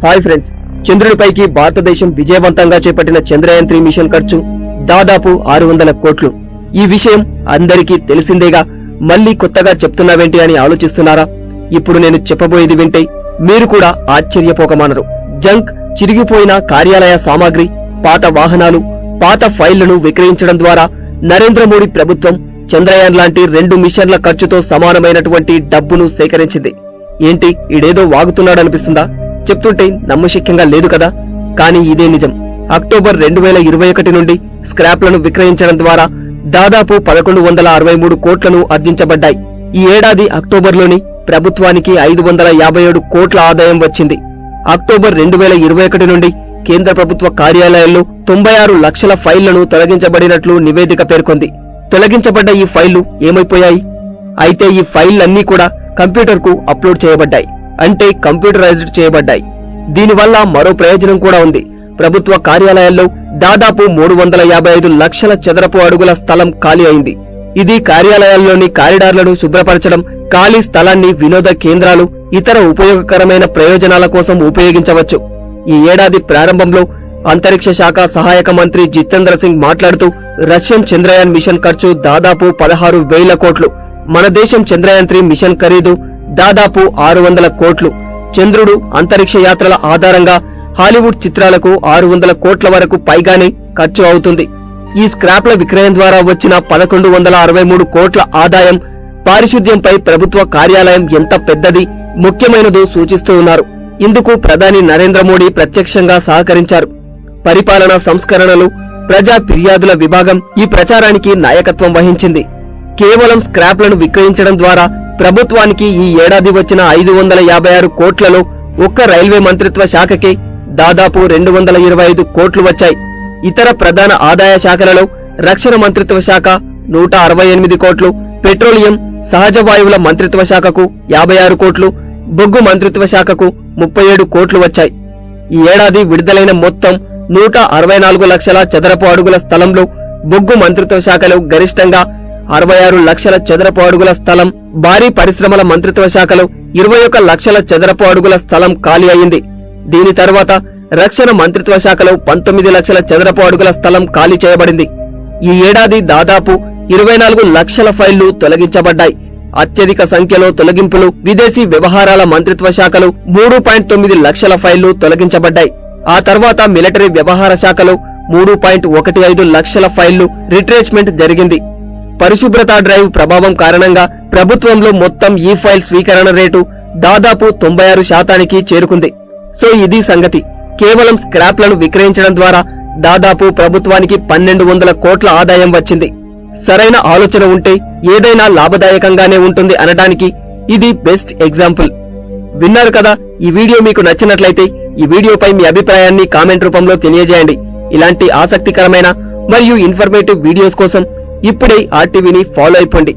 Hi friends, చంద్రుడిపైకి భారతదేశం విజయవంతంగా చేపట్టిన చంద్రయాన్ 3 మిషన్ ఖర్చు దాదాపు 600 కోట్లు. ఈ విషయం అందరికీ తెలిసిందేగా, మళ్ళీ కొత్తగా చెప్తున్నావేంటి అని ఆలోచిస్తున్నారా? ఇప్పుడు నేను చెప్పబోయేది వింటే మీరు కూడా ఆశ్చర్యపోకమానరు. జంక్, చిరిగిపోయిన కార్యాలయ సామాగ్రి, పాత వాహనాలు, పాత ఫైళ్లను విక్రయించడం ద్వారా నరేంద్ర మోడీ ప్రభుత్వం చంద్రయాన్ లాంటి 2 మిషన్ల ఖర్చుతో సమానమైనటువంటి డబ్బును సేకరించింది. ఏంటి, ఈడేదో వాగుతున్నాడనిపిస్తుందా? చెప్తుంటే నమ్మశక్యంగా లేదు కదా, కానీ ఇదే నిజం. అక్టోబర్ 2021 నుండి స్క్రాప్లను విక్రయించడం ద్వారా దాదాపు 1163 కోట్లను ఆర్జించబడ్డాయి. ఈ ఏడాది అక్టోబర్లోని ప్రభుత్వానికి 557 కోట్ల ఆదాయం వచ్చింది. అక్టోబర్ 2021 నుండి కేంద్ర ప్రభుత్వ కార్యాలయాల్లో 96 లక్షల ఫైళ్లను తొలగించబడినట్లు నివేదిక పేర్కొంది. తొలగించబడ్డ ఈ ఫైళ్లు ఏమైపోయాయి? అయితే ఈ ఫైళ్లన్నీ కూడా కంప్యూటర్కు అప్లోడ్ చేయబడ్డాయి, అంటే కంప్యూటరైజ్డ్ చేయబడ్డాయి. దీనివల్ల మరో ప్రయోజనం కూడా ఉంది. ప్రభుత్వ కార్యాలయాల్లో దాదాపు 355 లక్షల చదరపు అడుగుల స్థలం ఖాళీ అయింది. ఇది కార్యాలయాల్లోని కారిడార్లను శుభ్రపరచడం, ఖాళీ స్థలాన్ని వినోద కేంద్రాలు, ఇతర ఉపయోగకరమైన ప్రయోజనాల కోసం ఉపయోగించవచ్చు. ఈ ఏడాది ప్రారంభంలో అంతరిక్ష శాఖ సహాయక మంత్రి జితేంద్ర సింగ్ మాట్లాడుతూ, రష్యన్ చంద్రయాన్ మిషన్ ఖర్చు దాదాపు 16,000 కోట్లు. మన దేశం చంద్రయాన్ 3 మిషన్ ఖరీదు దాదాపు 600 కోట్లు. చంద్రుడు, అంతరిక్ష యాత్రల ఆధారంగా హాలీవుడ్ చిత్రాలకు 600 కోట్ల వరకు పైగానే ఖర్చు అవుతుంది. ఈ స్క్రాప్ల విక్రయం ద్వారా వచ్చిన 1163 కోట్ల ఆదాయం పారిశుద్ధ్యంపై ప్రభుత్వ కార్యాలయం ఎంత పెద్దది, ముఖ్యమైనదో సూచిస్తూ ఉన్నారు. ఇందుకు ప్రధాని నరేంద్ర మోడీ ప్రత్యక్షంగా సహకరించారు. పరిపాలనా సంస్కరణలు, ప్రజా ఫిర్యాదుల విభాగం ఈ ప్రచారానికి నాయకత్వం వహించింది. కేవలం స్క్రాప్లను విక్రయించడం ద్వారా ప్రభుత్వానికి ఈ ఏడాది వచ్చిన 556 కోట్లలో ఒక్క రైల్వే మంత్రిత్వ శాఖకే దాదాపు 225 కోట్లు వచ్చాయి. ఇతర ప్రధాన ఆదాయ శాఖలలో రక్షణ మంత్రిత్వ శాఖ 168 కోట్లు, పెట్రోలియం, సహజ వాయువుల మంత్రిత్వ శాఖకు 56 కోట్లు, బొగ్గు మంత్రిత్వ శాఖకు 37 కోట్లు వచ్చాయి. ఈ ఏడాది విడుదలైన మొత్తం 164 లక్షల చదరపు అడుగుల స్థలంలో బొగ్గు మంత్రిత్వ శాఖలో గరిష్టంగా 66 లక్షల చదరపు అడుగుల స్థలం, భారీ పరిశ్రమల మంత్రిత్వ శాఖలో 21 లక్షల చదరపు అడుగుల స్థలం ఖాళీ అయింది. దీని తర్వాత రక్షణ మంత్రిత్వ శాఖలో 19 లక్షల చదరపు అడుగుల స్థలం ఖాళీ చేయబడింది. ఈ ఏడాది దాదాపు 24 లక్షల ఫైళ్లు తొలగించబడ్డాయి. అత్యధిక సంఖ్యలో తొలగింపులు విదేశీ వ్యవహారాల మంత్రిత్వ శాఖలో 3.9 లక్షల ఫైళ్లు తొలగించబడ్డాయి. ఆ తర్వాత మిలిటరీ వ్యవహార శాఖలో 3.15 లక్షల ఫైళ్లు రిట్రేచ్మెంట్ జరిగింది. పరిశుభ్రతా డ్రైవ్ ప్రభావం కారణంగా ప్రభుత్వంలో మొత్తం ఈ ఫైల్ స్వీకరణ రేటు దాదాపు 96% చేరుకుంది. సో ఇది సంగతి. కేవలం స్క్రాప్లను విక్రయించడం ద్వారా దాదాపు ప్రభుత్వానికి 1200 కోట్ల ఆదాయం వచ్చింది. సరైన ఆలోచన ఉంటే ఏదైనా లాభదాయకంగానే ఉంటుంది అనడానికి ఇది బెస్ట్ ఎగ్జాంపుల్. విన్నారు కదా, ఈ వీడియో మీకు నచ్చినట్లయితే ఈ వీడియోపై మీ అభిప్రాయాన్ని కామెంట్ రూపంలో తెలియజేయండి. ఇలాంటి ఆసక్తికరమైన మరియు ఇన్ఫర్మేటివ్ వీడియోస్ కోసం ఇప్పుడే ఆర్టీవీని ఫాలో అయిపోండి.